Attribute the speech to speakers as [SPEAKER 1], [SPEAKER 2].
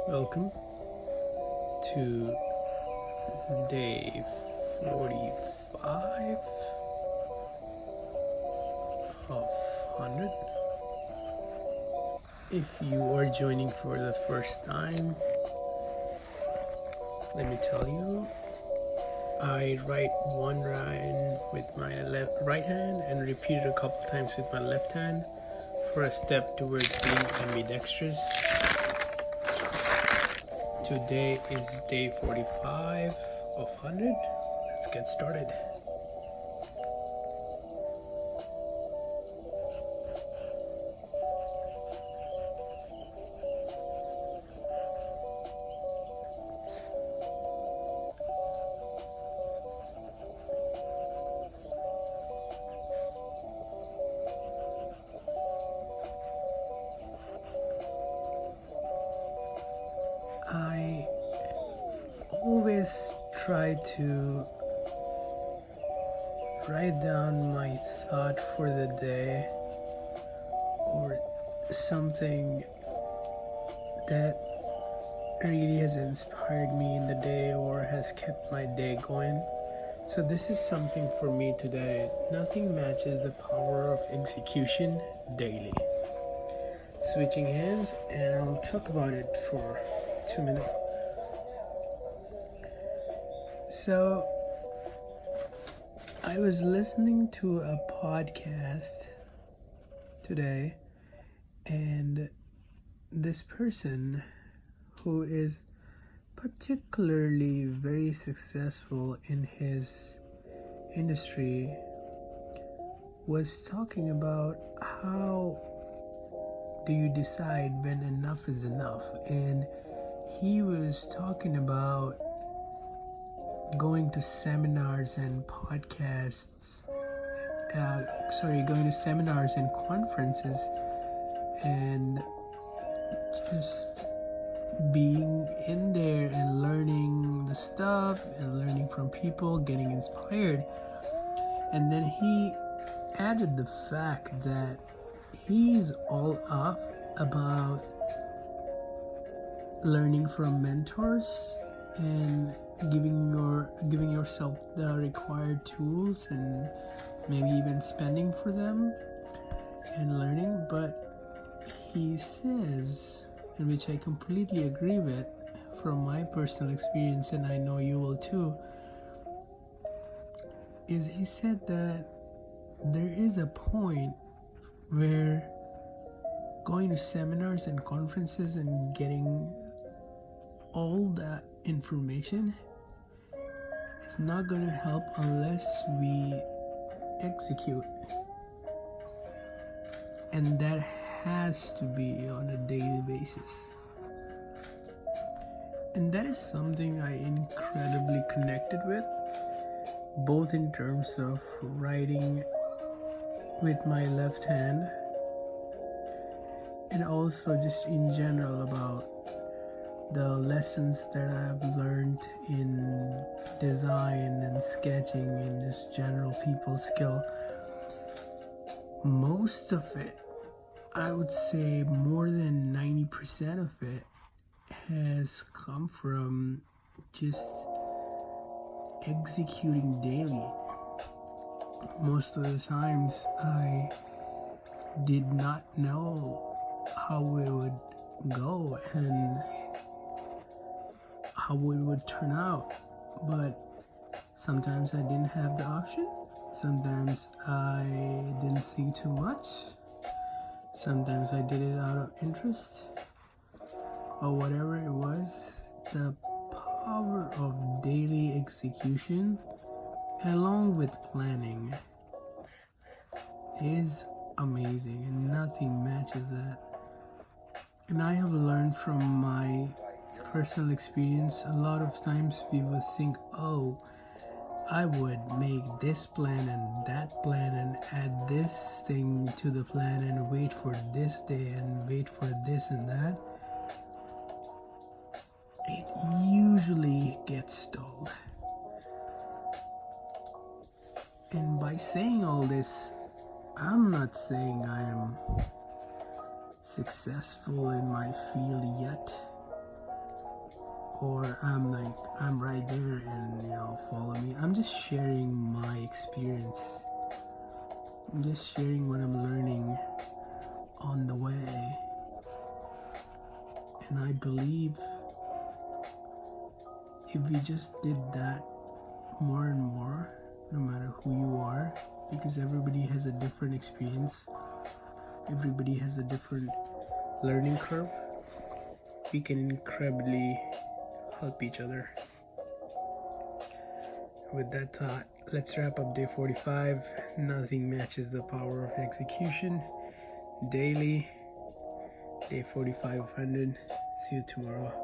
[SPEAKER 1] Welcome to day 45 of 100. If you are joining for the first time, let me tell you, I write one line with my right hand and repeat it a couple times with my left hand for a step towards being ambidextrous. Today is day 45 of 100. Let's get started. I always try to write down my thought for the day or something that really has inspired me in the day or has kept my day going. So this is something for me today. Nothing matches the power of execution daily. Switching hands, and I'll talk about it for 2 minutes. So I was listening to a podcast today, and this person who is particularly very successful in his industry was talking about how do you decide when enough is enough. And he was talking about going to seminars and podcasts, going to seminars and conferences and just being in there and learning the stuff and learning from people, getting inspired. And then he added the fact that he's all up about learning from mentors and giving yourself the required tools and maybe even spending for them and learning. But he says, and which I completely agree with from my personal experience, and I know you will too, is he said that there is a point where going to seminars and conferences and getting all that information is not going to help unless we execute, and that has to be on a daily basis. And that is something I incredibly connected with, both in terms of writing with my left hand and also just in general about the lessons that I've learned in design and sketching and just general people skill. Most of it, I would say more than 90% of it, has come from just executing daily. Most of the times I did not know how it would go and how it would turn out, but sometimes I didn't have the option. Sometimes I didn't think too much. Sometimes I did it out of interest or whatever it was. The power of daily execution along with planning is amazing, and nothing matches that. And I have learned from my personal experience, a lot of times we would think, oh, I would make this plan and that plan and add this thing to the plan and wait for this day and wait for this and that. It usually gets stalled. And by saying all this, I'm not saying I am successful in my field yet. or I'm right there and follow me. I'm just sharing my experience. I'm just sharing what I'm learning on the way. And I believe if we just did that more and more, no matter who you are, because everybody has a different experience, everybody has a different learning curve, we can incredibly help each other. With that thought, let's wrap up day 45. Nothing matches the power of execution. Daily, day 4500. See you tomorrow.